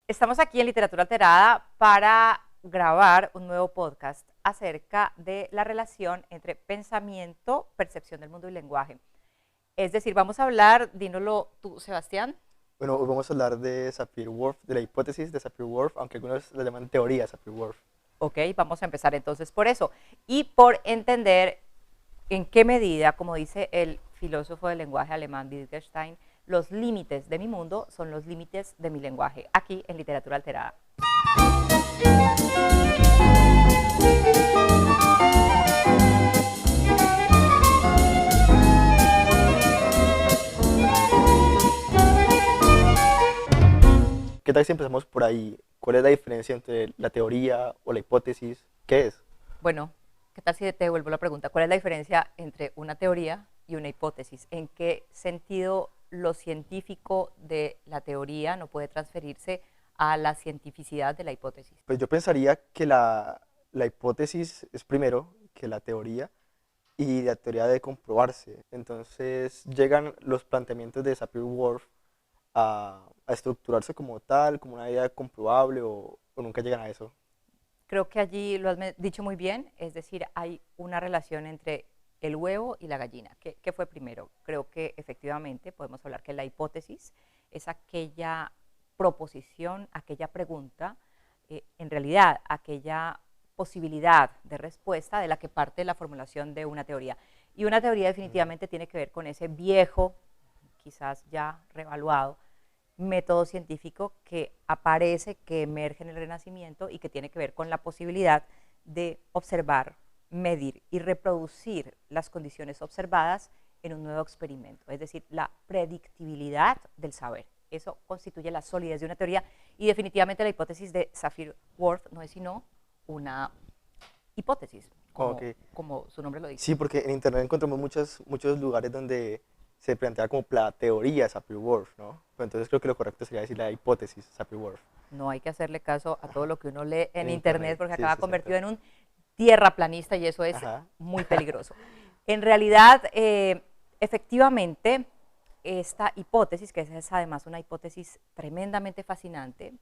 Estamos aquí en Literatura Alterada para grabar un nuevo podcast acerca de la relación entre pensamiento, percepción del mundo y lenguaje. Es decir, vamos a hablar, dínoslo tú, Sebastián. Bueno, hoy vamos a hablar de Sapir-Whorf, de la hipótesis de Sapir-Whorf, aunque algunos la llaman teoría de Sapir-Whorf. Ok, vamos a empezar entonces por eso. Y por entender en qué medida, como dice el filósofo del lenguaje alemán Wittgenstein, los límites de mi mundo son los límites de mi lenguaje, aquí en Literatura Alterada. ¿Qué tal si empezamos por ahí? ¿Cuál es la diferencia entre la teoría o la hipótesis? ¿Qué es? Bueno, ¿qué tal si te devuelvo la pregunta? ¿Cuál es la diferencia entre una teoría y una hipótesis? ¿En qué sentido lo científico de la teoría no puede transferirse a la cientificidad de la hipótesis? Pues yo pensaría que la hipótesis es primero que la teoría y la teoría debe comprobarse. Entonces llegan los planteamientos de Sapir-Whorf a estructurarse como tal, como una idea comprobable o nunca llegan a eso. Creo que allí lo has dicho muy bien, es decir, hay una relación entre el huevo y la gallina. ¿Qué fue primero? Creo que efectivamente podemos hablar que la hipótesis es aquella proposición, aquella pregunta, en realidad aquella posibilidad de respuesta de la que parte la formulación de una teoría. Y una teoría definitivamente tiene que ver con ese viejo, quizás ya revaluado, método científico que aparece, que emerge en el Renacimiento y que tiene que ver con la posibilidad de observar, medir y reproducir las condiciones observadas en un nuevo experimento, es decir, la predictibilidad del saber. Eso constituye la solidez de una teoría y definitivamente la hipótesis de Sapir-Whorf no es sino una hipótesis, Okay. como su nombre lo dice. Sí, porque en internet encontramos muchos lugares donde se plantea como la teoría de Sapir-Whorf, ¿no? Pero entonces creo que lo correcto sería decir la hipótesis Sapir-Whorf. No hay que hacerle caso a todo lo que uno lee en En internet internet, porque sí, acaba es convertido exacto. en un tierraplanista y eso es Ajá. muy peligroso. En realidad, efectivamente, esta hipótesis, que es además una hipótesis tremendamente fascinante,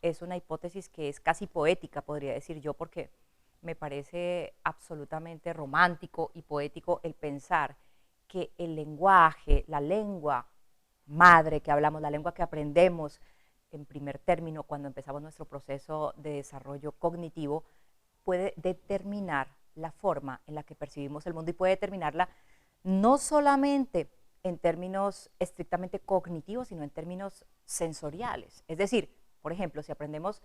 es una hipótesis que es casi poética, podría decir yo, porque me parece absolutamente romántico y poético el pensar que el lenguaje, la lengua madre que hablamos, la lengua que aprendemos en primer término cuando empezamos nuestro proceso de desarrollo cognitivo, puede determinar la forma en la que percibimos el mundo y puede determinarla no solamente en términos estrictamente cognitivos, sino en términos sensoriales. Es decir, por ejemplo, si aprendemos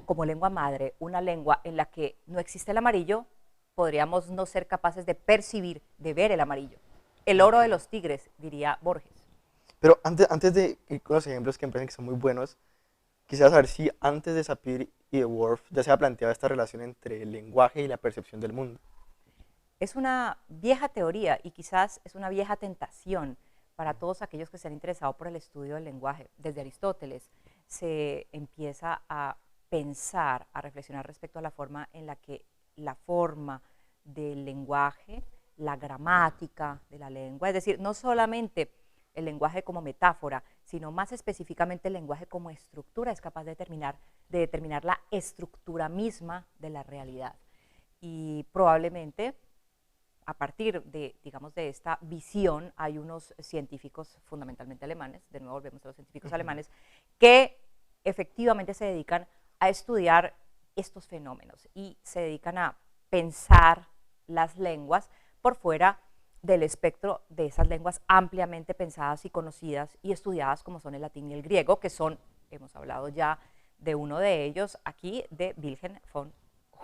como lengua madre una lengua en la que no existe el amarillo, podríamos no ser capaces de percibir, de ver el amarillo. El oro de Okay. los tigres, diría Borges. Pero antes de ir con los ejemplos que me parecen que son muy buenos, quisiera saber si antes de Sapir y de Worf ya se ha planteado esta relación entre el lenguaje y la percepción del mundo. Es una vieja teoría y quizás es una vieja tentación para todos aquellos que se han interesado por el estudio del lenguaje. Desde Aristóteles se empieza a pensar, a reflexionar respecto a la forma en la que la forma del lenguaje, la gramática de la lengua, es decir, no solamente el lenguaje como metáfora, sino más específicamente el lenguaje como estructura es capaz de determinar la estructura misma de la realidad. Y probablemente a partir de, digamos, de esta visión, hay unos científicos fundamentalmente alemanes, de nuevo volvemos a los científicos alemanes, que efectivamente se dedican a estudiar estos fenómenos y se dedican a pensar las lenguas por fuera del espectro de esas lenguas ampliamente pensadas y conocidas y estudiadas como son el latín y el griego, que son, hemos hablado ya de uno de ellos aquí, de Wilhelm von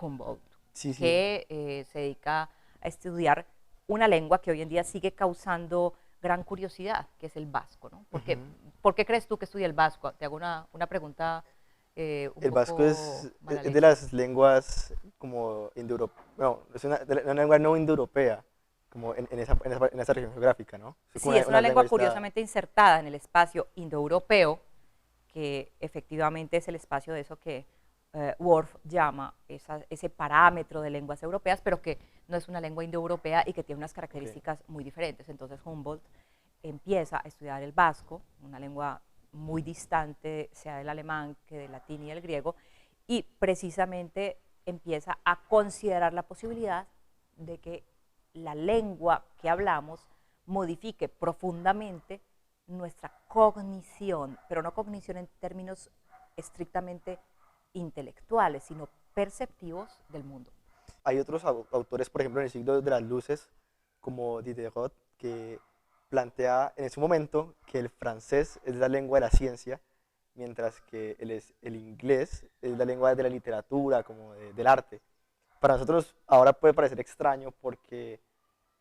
Humboldt, Sí, sí. que se dedica a estudiar una lengua que hoy en día sigue causando gran curiosidad, que es el vasco, ¿no? Ujú. ¿Por qué crees tú que estudia el vasco? Te hago una pregunta un El vasco poco es de mala leche. las lenguas como indoeuropeas, no, es una lengua no indoeuropea, como en esa región geográfica, ¿no? Es como Sí, es una una lengua lengua que está... curiosamente insertada en el espacio indoeuropeo, que efectivamente es el espacio de eso que Worf llama ese parámetro de lenguas europeas, pero que no es una lengua indoeuropea y que tiene unas Okay. características muy diferentes. Entonces Humboldt empieza a estudiar el vasco, una lengua muy distante, sea del alemán que del latín y el griego, y precisamente empieza a considerar la posibilidad de que la lengua que hablamos modifique profundamente nuestra cognición, pero no cognición en términos estrictamente intelectuales, sino perceptivos del mundo. Hay otros autores, por ejemplo, en el siglo de las luces, como Diderot, que plantea en ese momento que el francés es la lengua de la ciencia, mientras que el inglés es la lengua de la literatura, como del arte. Para nosotros ahora puede parecer extraño porque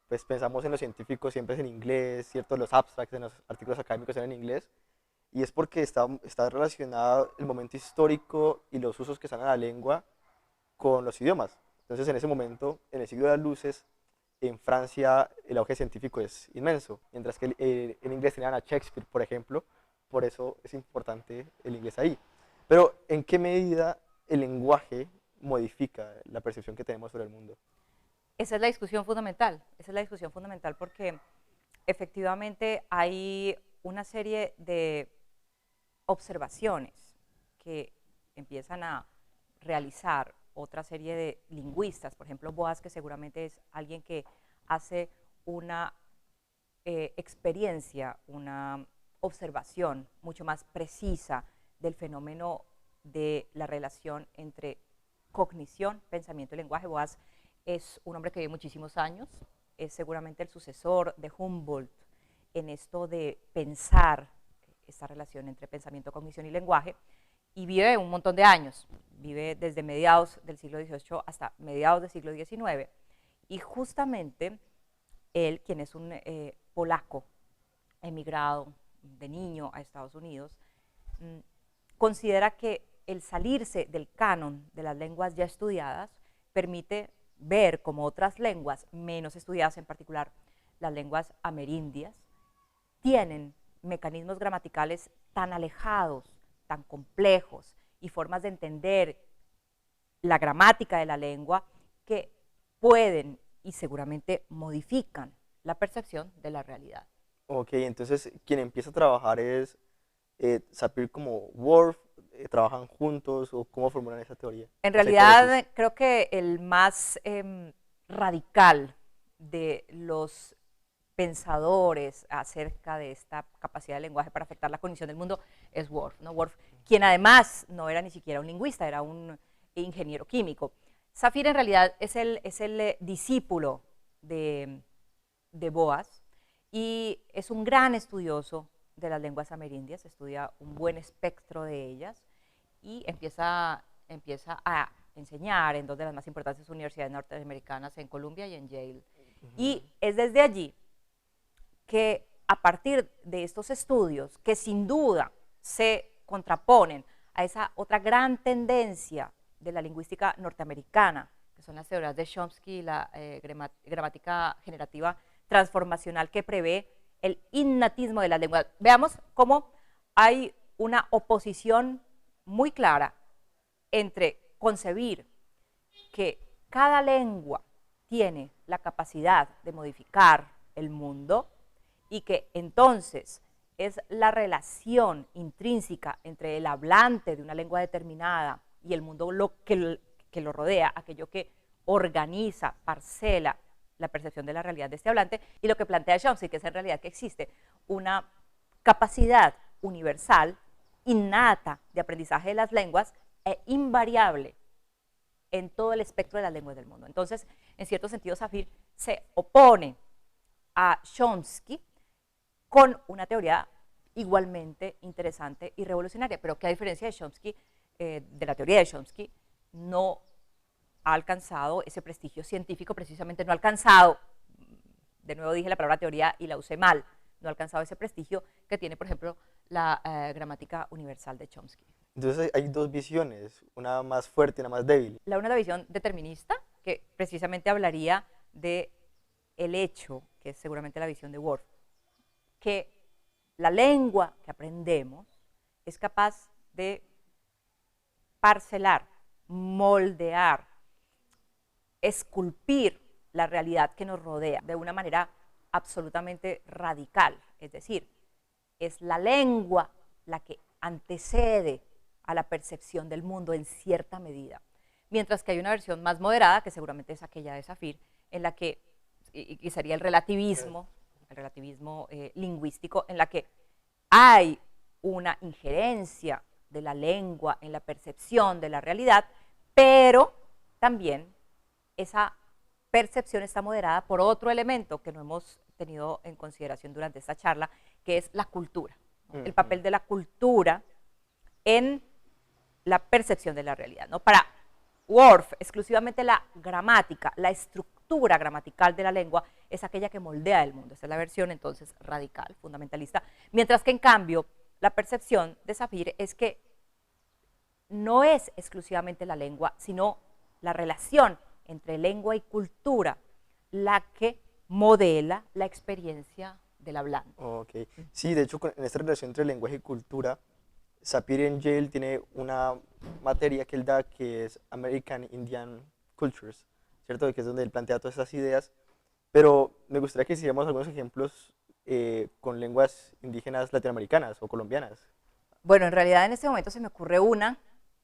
pues pensamos en los científicos siempre es en inglés, ¿cierto? Los abstracts en los artículos académicos son en inglés, y es porque está relacionado el momento histórico y los usos que están en la lengua con los idiomas. Entonces, en ese momento, en el siglo de las luces, en Francia el auge científico es inmenso, mientras que en inglés tenían a Shakespeare, por ejemplo, por eso es importante el inglés ahí. Pero, ¿en qué medida el lenguaje modifica la percepción que tenemos sobre el mundo? Esa es la discusión fundamental, esa es la discusión fundamental porque efectivamente hay una serie de observaciones que empiezan a realizar otra serie de lingüistas, por ejemplo Boas, que seguramente es alguien que hace una experiencia, una observación mucho más precisa del fenómeno de la relación entre cognición, pensamiento y lenguaje. Boas es un hombre que vive muchísimos años, es seguramente el sucesor de Humboldt en esto de pensar esta relación entre pensamiento, cognición y lenguaje, y vive un montón de años, vive desde mediados del siglo XVIII hasta mediados del siglo XIX, y justamente él, quien es un polaco emigrado de niño a Estados Unidos, considera que el salirse del canon de las lenguas ya estudiadas permite ver cómo otras lenguas menos estudiadas, en particular las lenguas amerindias, tienen mecanismos gramaticales tan alejados, tan complejos y formas de entender la gramática de la lengua que pueden y seguramente modifican la percepción de la realidad. Ok, entonces quien empieza a trabajar es Sapir como Worf, trabajan juntos o cómo formulan esa teoría, En esa hipótesis. realidad, creo que el más radical de los pensadores acerca de esta capacidad del lenguaje para afectar la cognición del mundo es Worf, ¿no? Worf, quien además no era ni siquiera un lingüista, era un ingeniero químico. Sapir en realidad es el discípulo de Boas y es un gran estudioso de las lenguas amerindias, estudia un buen espectro de ellas y empieza a enseñar en dos de las más importantes universidades norteamericanas, en Columbia y en Yale. Y es desde allí que a partir de estos estudios, que sin duda se contraponen a esa otra gran tendencia de la lingüística norteamericana, que son las teorías de Chomsky y la gramática generativa transformacional que prevé el innatismo de las lenguas. Veamos cómo hay una oposición muy clara entre concebir que cada lengua tiene la capacidad de modificar el mundo y que entonces es la relación intrínseca entre el hablante de una lengua determinada y el mundo que lo rodea, aquello que organiza, parcela la percepción de la realidad de este hablante, y lo que plantea Chomsky, que es en realidad que existe una capacidad universal, innata de aprendizaje de las lenguas e invariable en todo el espectro de las lenguas del mundo. Entonces, en cierto sentido, Sapir se opone a Chomsky con una teoría igualmente interesante y revolucionaria, pero que a diferencia de Chomsky, de la teoría de Chomsky, no ha alcanzado ese prestigio científico, precisamente no ha alcanzado, de nuevo dije la palabra teoría y la usé mal, no ha alcanzado ese prestigio que tiene, por ejemplo, la gramática universal de Chomsky. Entonces hay dos visiones, una más fuerte y una más débil. La una, la visión determinista, que precisamente hablaría de el hecho, que es seguramente la visión de Worf, que la lengua que aprendemos es capaz de parcelar, moldear, esculpir la realidad que nos rodea de una manera absolutamente radical. Es decir, es la lengua la que antecede a la percepción del mundo en cierta medida. Mientras que hay una versión más moderada, que seguramente es aquella de Sapir, en la que, y sería el relativismo lingüístico, en la que hay una injerencia de la lengua en la percepción de la realidad, pero también esa percepción está moderada por otro elemento que no hemos tenido en consideración durante esta charla, que es la cultura, ¿no? El papel de la cultura en la percepción de la realidad, ¿no? Para Worf, exclusivamente la gramática, la estructura gramatical de la lengua es aquella que moldea el mundo. Esta es la versión entonces radical, fundamentalista, mientras que en cambio la percepción de Sapir es que no es exclusivamente la lengua, sino la relación entre lengua y cultura la que modela la experiencia del hablante. Ok. Sí, de hecho, en esta relación entre lenguaje y cultura, Sapir en Yale tiene una materia que él da que es American Indian Cultures, ¿cierto? Que es donde él plantea todas esas ideas, pero me gustaría que hiciéramos algunos ejemplos con lenguas indígenas latinoamericanas o colombianas. Bueno, en realidad en este momento se me ocurre una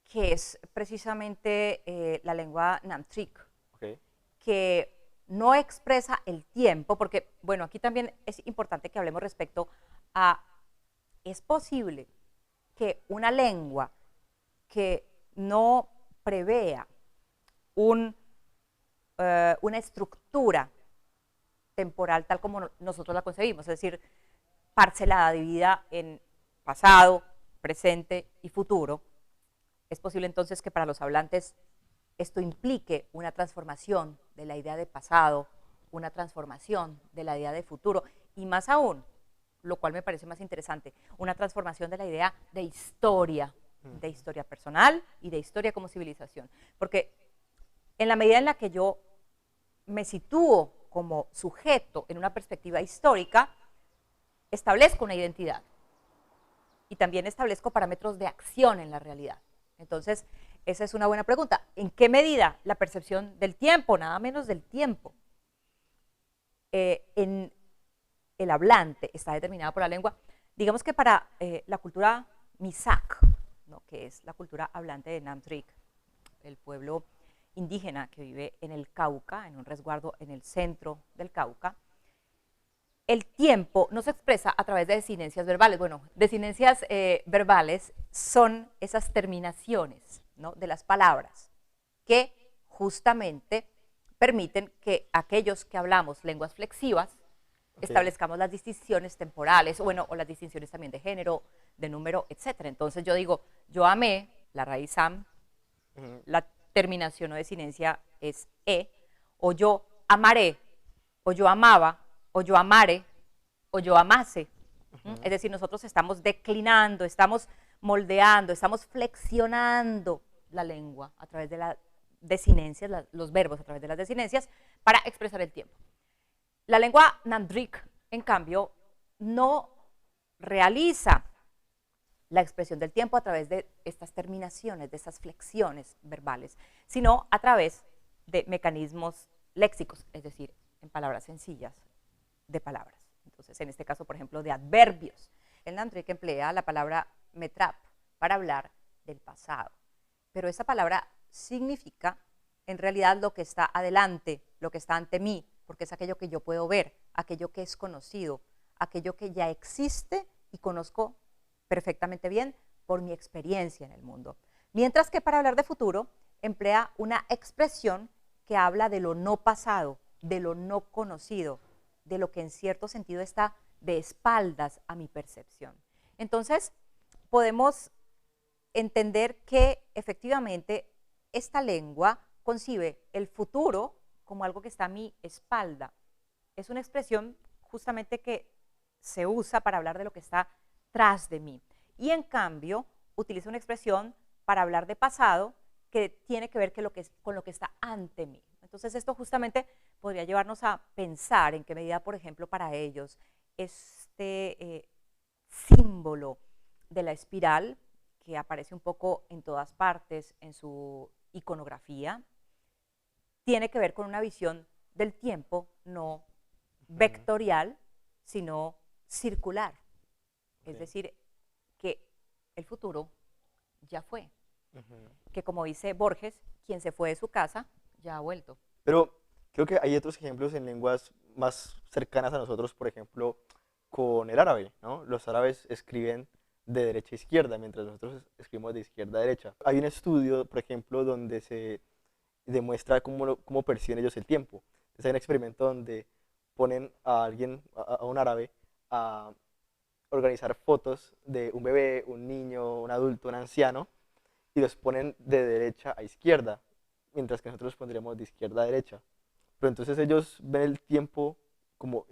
que es precisamente la lengua Namtrik, Okay. que no expresa el tiempo, porque, bueno, aquí también es importante que hablemos respecto a, es posible que una lengua que no prevea una estructura temporal tal como nosotros la concebimos, es decir, parcelada, dividida en pasado, presente y futuro, es posible entonces que para los hablantes esto implique una transformación de la idea de pasado, una transformación de la idea de futuro, y más aún, lo cual me parece más interesante, una transformación de la idea de historia personal y de historia como civilización. Porque en la medida en la que yo me sitúo como sujeto en una perspectiva histórica, establezco una identidad y también establezco parámetros de acción en la realidad. Entonces, esa es una buena pregunta. ¿En qué medida la percepción del tiempo, nada menos del tiempo, en el hablante está determinada por la lengua? Digamos que para la cultura Misak, ¿no?, que es la cultura hablante de Namtrik, el pueblo indígena que vive en el Cauca, en un resguardo en el centro del Cauca, el tiempo no se expresa a través de desinencias verbales. Bueno, desinencias verbales son esas terminaciones, ¿no?, de las palabras que justamente permiten que aquellos que hablamos lenguas flexivas establezcamos las distinciones temporales, bueno, o las distinciones también de género, de número, etc. Entonces yo digo, yo amé, la raíz am, la terminación o desinencia es e, o yo amaré, o yo amaba, o yo amare, o yo amase. Es decir, nosotros estamos declinando, estamos moldeando, estamos flexionando la lengua a través de las desinencias, los verbos a través de las desinencias, para expresar el tiempo. La lengua Namtrik, en cambio, no realiza la expresión del tiempo a través de estas terminaciones, de estas flexiones verbales, sino a través de mecanismos léxicos, es decir, en palabras sencillas, de palabras. Entonces, en este caso, por ejemplo, de adverbios. El Namtrik emplea la palabra metrap para hablar del pasado, pero esa palabra significa en realidad lo que está adelante, lo que está ante mí, porque es aquello que yo puedo ver, aquello que es conocido, aquello que ya existe y conozco perfectamente bien por mi experiencia en el mundo. Mientras que para hablar de futuro, emplea una expresión que habla de lo no pasado, de lo no conocido, de lo que en cierto sentido está de espaldas a mi percepción. Entonces, podemos entender que efectivamente esta lengua concibe el futuro como algo que está a mi espalda. Es una expresión justamente que se usa para hablar de lo que está tras de mí. Y en cambio, utiliza una expresión para hablar de pasado que tiene que ver con lo que está ante mí. Entonces, esto justamente podría llevarnos a pensar en qué medida, por ejemplo, para ellos, este símbolo de la espiral, que aparece un poco en todas partes en su iconografía, tiene que ver con una visión del tiempo no vectorial, sino circular. Es decir, que el futuro ya fue. Ujú. Que como dice Borges, quien se fue de su casa ya ha vuelto. Pero creo que hay otros ejemplos en lenguas más cercanas a nosotros, por ejemplo, con el árabe, ¿no? Los árabes escriben de derecha a izquierda, mientras nosotros escribimos de izquierda a derecha. Hay un estudio, por ejemplo, donde se demuestra cómo perciben ellos el tiempo. Entonces hay un experimento donde ponen a alguien, a un árabe, a organizar fotos de un bebé, un niño, un adulto, un anciano, y los ponen de derecha a izquierda, mientras que nosotros los pondríamos de izquierda a derecha. Pero entonces ellos ven el tiempo como,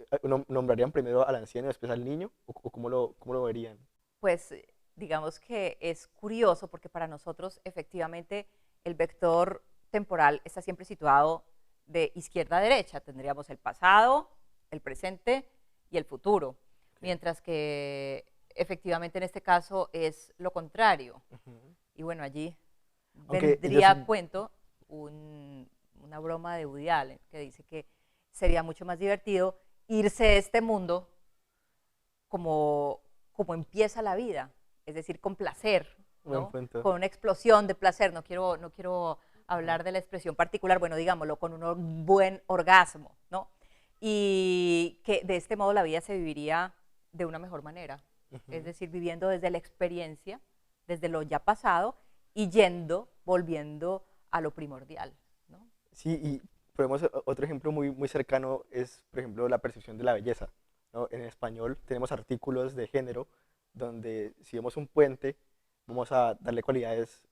nombrarían primero al anciano y después al niño, o cómo lo verían. Pues digamos que es curioso porque para nosotros efectivamente el vector temporal está siempre situado de izquierda a derecha. Tendríamos el pasado, el presente y el futuro. Sí. Mientras que efectivamente en este caso es lo contrario. Ujú. Y bueno, allí Aunque ellos, vendría a cuento una broma de Woody Allen que dice que sería mucho más divertido irse de este mundo como, como empieza la vida, es decir, con placer, buen ¿no? punto. Con una explosión de placer. No quiero Ujú. hablar de la expresión particular, bueno, digámoslo, con un buen orgasmo, ¿no? Y que de este modo la vida se viviría de una mejor manera, es Ujú. decir, viviendo desde la experiencia, desde lo ya pasado y volviendo a lo primordial, ¿no? Sí, y podemos, otro ejemplo muy cercano es, por ejemplo, la percepción de la belleza, ¿no? En español tenemos artículos de género donde si vemos un puente, vamos a darle cualidades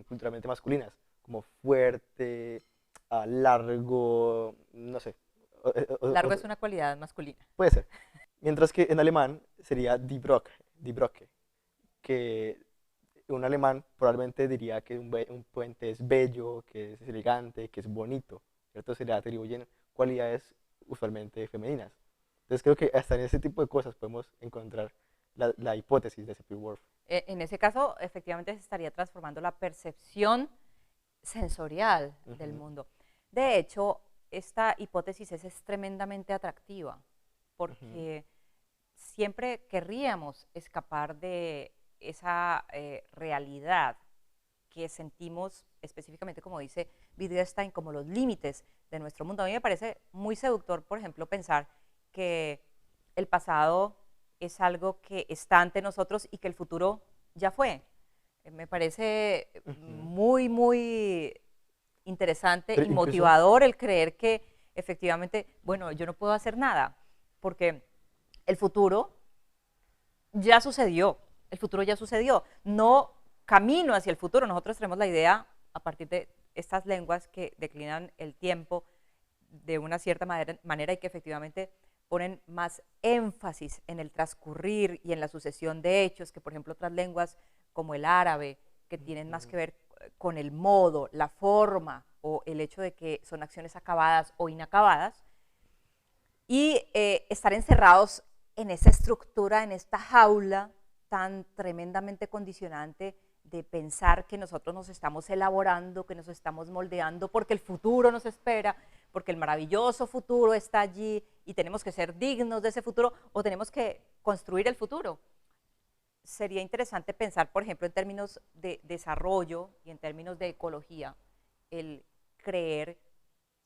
culturalmente masculinas, como fuerte, largo, no sé. Largo es una cualidad masculina. Puede ser. Mientras que en alemán sería die Brücke, que un alemán probablemente diría que un puente es bello, que es elegante, que es bonito, ¿cierto? Se le atribuyen cualidades usualmente femeninas. Entonces creo que hasta en ese tipo de cosas podemos encontrar la hipótesis de Sapir-Whorf. En ese caso, efectivamente, se estaría transformando la percepción sensorial del Ujú, mundo. De hecho, esta hipótesis es tremendamente atractiva ujú, porque siempre querríamos escapar de esa realidad que sentimos específicamente, como dice Wittgenstein, como los límites de nuestro mundo. A mí me parece muy seductor, por ejemplo, pensar que el pasado es algo que está ante nosotros y que el futuro ya fue. Me parece ujú. muy, muy interesante Pero y incluso, motivador el creer que efectivamente, bueno, yo no puedo hacer nada, porque el futuro ya sucedió, el futuro ya sucedió. No camino hacia el futuro, nosotros tenemos la idea, a partir de estas lenguas que declinan el tiempo de una cierta manera y que efectivamente ponen más énfasis en el transcurrir y en la sucesión de hechos que, por ejemplo, otras lenguas como el árabe, que tienen más ujú, que ver con el modo, la forma o el hecho de que son acciones acabadas o inacabadas, y estar encerrados en esa estructura, en esta jaula tan tremendamente condicionante de pensar que nosotros nos estamos elaborando, que nos estamos moldeando, porque el futuro nos espera, porque el maravilloso futuro está allí y tenemos que ser dignos de ese futuro o tenemos que construir el futuro. Sería interesante pensar, por ejemplo, en términos de desarrollo y en términos de ecología, el creer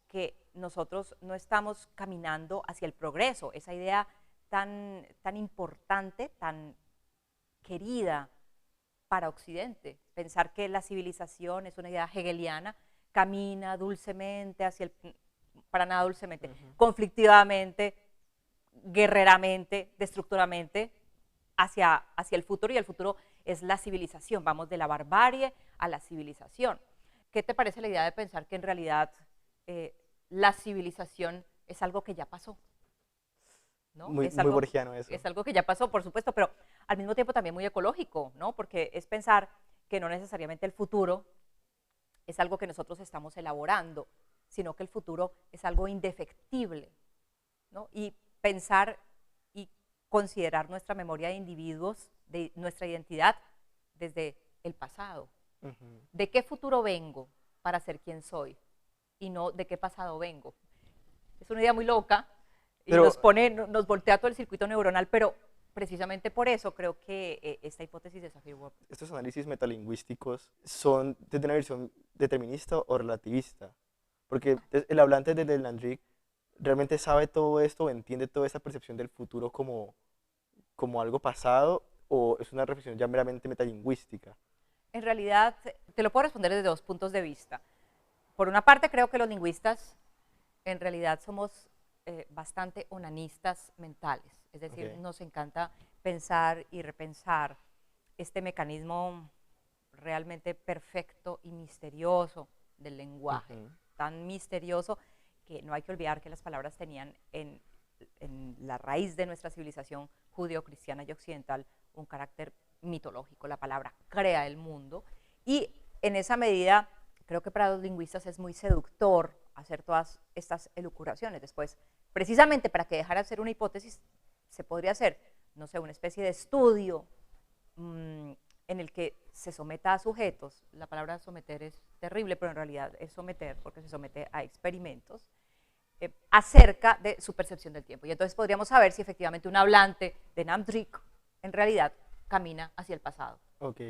que nosotros no estamos caminando hacia el progreso, esa idea tan importante, tan querida para Occidente. Pensar que la civilización es una idea hegeliana, camina dulcemente hacia el, para nada dulcemente, ujú. conflictivamente, guerreramente, destructuramente, hacia el futuro, y el futuro es la civilización. Vamos de la barbarie a la civilización. ¿Qué te parece la idea de pensar que en realidad eh, la civilización es algo que ya pasó? ¿No? Muy borgiano eso. Es algo que ya pasó, por supuesto, pero al mismo tiempo también muy ecológico, ¿no? Porque es pensar que no necesariamente el futuro es algo que nosotros estamos elaborando, sino que el futuro es algo indefectible, ¿no? Y pensar y considerar nuestra memoria de individuos, de nuestra identidad, desde el pasado. Ujú. ¿De qué futuro vengo para ser quien soy? Y no de qué pasado vengo. Es una idea muy loca y Pero nos voltea todo el circuito neuronal, pero precisamente por eso creo que esta hipótesis de Sapir-Whorf. Estos análisis metalingüísticos son desde una visión determinista o relativista, porque el hablante de Landry realmente sabe todo esto, entiende toda esta percepción del futuro como algo pasado, o es una reflexión ya meramente metalingüística. En realidad, te lo puedo responder desde dos puntos de vista. Por una parte, creo que los lingüistas en realidad somos bastante onanistas mentales, es decir, Okay. nos encanta pensar y repensar este mecanismo realmente perfecto y misterioso del lenguaje, Ujú. tan misterioso que no hay que olvidar que las palabras tenían en la raíz de nuestra civilización judeo-cristiana y occidental un carácter mitológico. La palabra crea el mundo y en esa medida creo que para los lingüistas es muy seductor hacer todas estas elucubraciones. Después, precisamente para que dejara de ser una hipótesis, se podría hacer, no sé, una especie de estudio en el que se someta a sujetos. La palabra someter es terrible, pero en realidad es someter porque se somete a experimentos acerca de su percepción del tiempo. Y entonces podríamos saber si efectivamente un hablante de Namdrik en realidad camina hacia el pasado. Ok,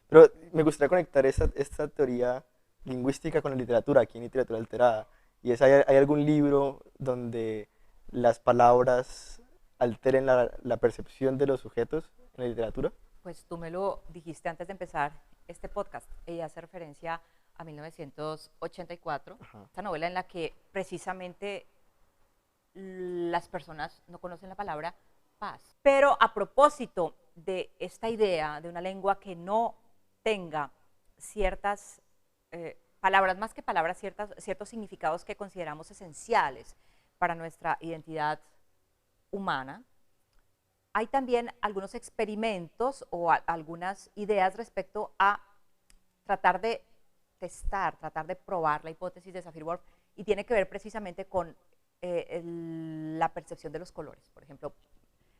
pero me gustaría conectar esta teoría lingüística con la literatura, aquí en Literatura Alterada. Y ¿hay algún libro donde las palabras alteren la percepción de los sujetos en la literatura? Pues tú me lo dijiste antes de empezar este podcast. Ella hace referencia a 1984, Ajá. esta novela en la que precisamente las personas no conocen la palabra paz. Pero a propósito de esta idea de una lengua que no tenga ciertas palabras, más que palabras, ciertos significados que consideramos esenciales para nuestra identidad humana, hay también algunos experimentos o algunas ideas respecto a tratar de testar, tratar de probar la hipótesis de Sapir-Whorf, y tiene que ver precisamente con la percepción de los colores. Por ejemplo,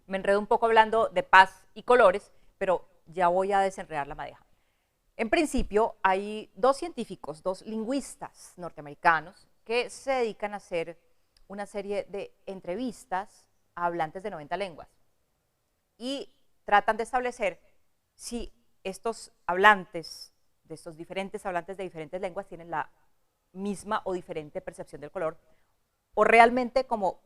me enredo un poco hablando de paz y colores, pero ya voy a desenredar la madeja. En principio, hay dos científicos, dos lingüistas norteamericanos que se dedican a hacer una serie de entrevistas a hablantes de 90 lenguas y tratan de establecer si estos hablantes, de estos diferentes hablantes de diferentes lenguas, tienen la misma o diferente percepción del color, o realmente, como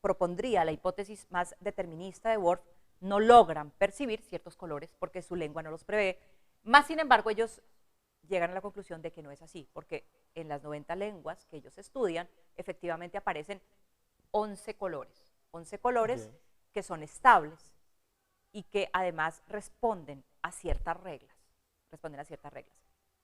propondría la hipótesis más determinista de Whorf, no logran percibir ciertos colores porque su lengua no los prevé. Más sin embargo, ellos llegan a la conclusión de que no es así, porque en las 90 lenguas que ellos estudian, efectivamente aparecen 11 colores. 11 colores Okay. que son estables y que además responden a ciertas reglas. Responden a ciertas reglas.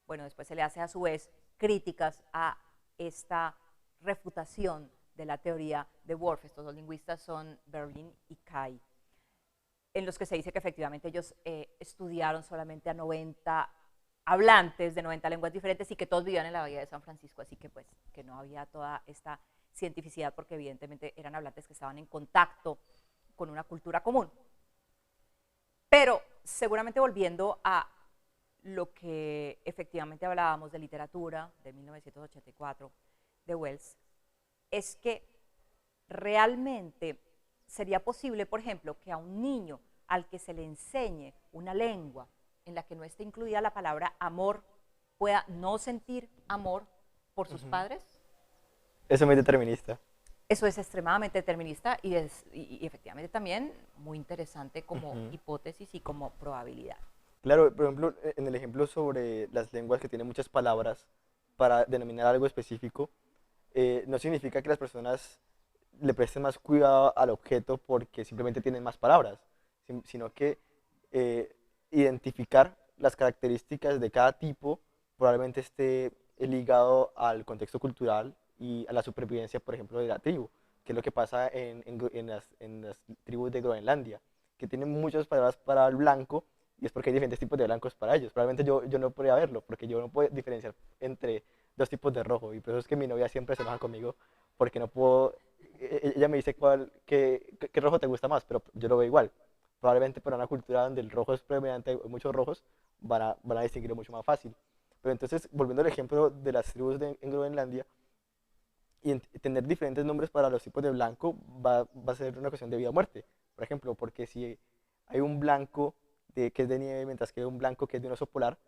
Bueno, después se le hace a su vez críticas a esta refutación de la teoría de Whorf. Estos dos lingüistas son Berlin y Kai, en los que se dice que efectivamente ellos estudiaron solamente a 90 hablantes de 90 lenguas diferentes y que todos vivían en la Bahía de San Francisco, así que pues que no había toda esta cientificidad porque evidentemente eran hablantes que estaban en contacto con una cultura común. Pero seguramente volviendo a lo que efectivamente hablábamos de literatura de 1984 de Wells, es que realmente sería posible, por ejemplo, que a un niño al que se le enseñe una lengua en la que no esté incluida la palabra amor pueda no sentir amor por sus padres. Eso es muy determinista. Eso es extremadamente determinista y efectivamente también muy interesante como Ujú. hipótesis y como probabilidad. Claro, por ejemplo, en el ejemplo sobre las lenguas que tienen muchas palabras para denominar algo específico, no significa que las personas le presten más cuidado al objeto porque simplemente tienen más palabras, sino que eh, identificar las características de cada tipo probablemente esté ligado al contexto cultural y a la supervivencia, por ejemplo, de la tribu, que es lo que pasa en las tribus de Groenlandia, que tienen muchas palabras para el blanco y es porque hay diferentes tipos de blancos para ellos. Probablemente yo no podría verlo porque yo no puedo diferenciar entre dos tipos de rojo y por eso es que mi novia siempre se enoja conmigo porque no puedo, ella me dice qué rojo te gusta más, pero yo lo veo igual. Probablemente para una cultura donde el rojo es predominante, hay muchos rojos, van a distinguirlo mucho más fácil. Pero entonces, volviendo al ejemplo de las tribus en Groenlandia, y tener diferentes nombres para los tipos de blanco va a ser una cuestión de vida o muerte. Por ejemplo, porque si hay un blanco que es de nieve, mientras que hay un blanco que es de un oso polar,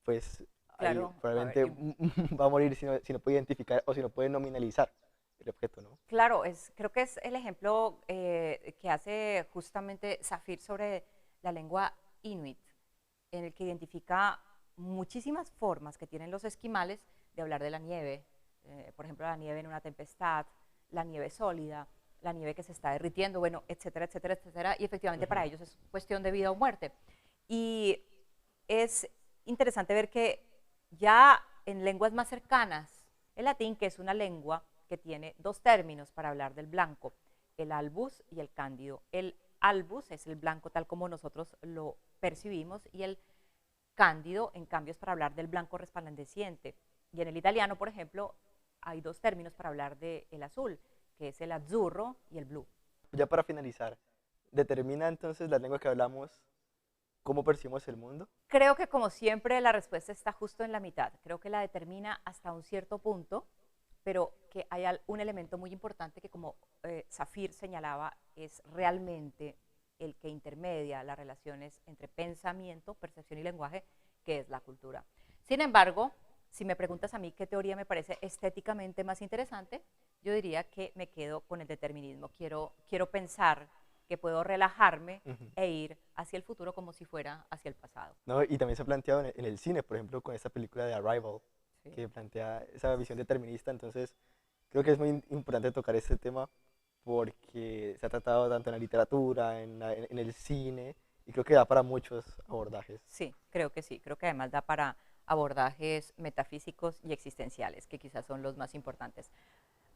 pues ahí Claro, a ver, probablemente va a morir si no puede identificar o si no puede nominalizar el objeto, ¿no? claro, creo que es el ejemplo que hace justamente Zafir sobre la lengua inuit, en el que identifica muchísimas formas que tienen los esquimales de hablar de la nieve, por ejemplo, la nieve en una tempestad, la nieve sólida, la nieve que se está derritiendo, bueno, etcétera, etcétera, etcétera, y efectivamente para ellos es cuestión de vida o muerte. Y es interesante ver que ya en lenguas más cercanas, el latín, que es una lengua que tiene dos términos para hablar del blanco, el albus y el cándido. El albus es el blanco tal como nosotros lo percibimos y el cándido, en cambio, es para hablar del blanco resplandeciente. Y en el italiano, por ejemplo, hay dos términos para hablar del azul, que es el azzurro y el blu. Ya para finalizar, ¿determina entonces la lengua que hablamos cómo percibimos el mundo? Creo que como siempre la respuesta está justo en la mitad. Creo que la determina hasta un cierto punto, pero que hay un elemento muy importante que como Zafir señalaba es realmente el que intermedia las relaciones entre pensamiento, percepción y lenguaje, que es la cultura. Sin embargo, si me preguntas a mí qué teoría me parece estéticamente más interesante, yo diría que me quedo con el determinismo. Quiero pensar que puedo relajarme e ir hacia el futuro como si fuera hacia el pasado. ¿No? Y también se ha planteado en el cine, por ejemplo, con esta película de Arrival, Sí. que plantea esa visión determinista. Entonces, creo que es muy importante tocar este tema porque se ha tratado tanto en la literatura, en el cine, y creo que da para muchos abordajes. Sí, creo que sí. Creo que además da para abordajes metafísicos y existenciales, que quizás son los más importantes.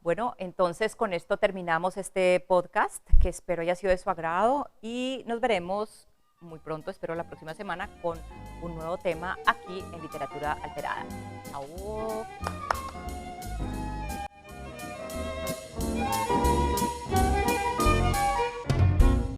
Bueno, entonces con esto terminamos este podcast, que espero haya sido de su agrado y nos veremos muy pronto, espero la próxima semana, con un nuevo tema aquí en Literatura Alterada. ¡Chao!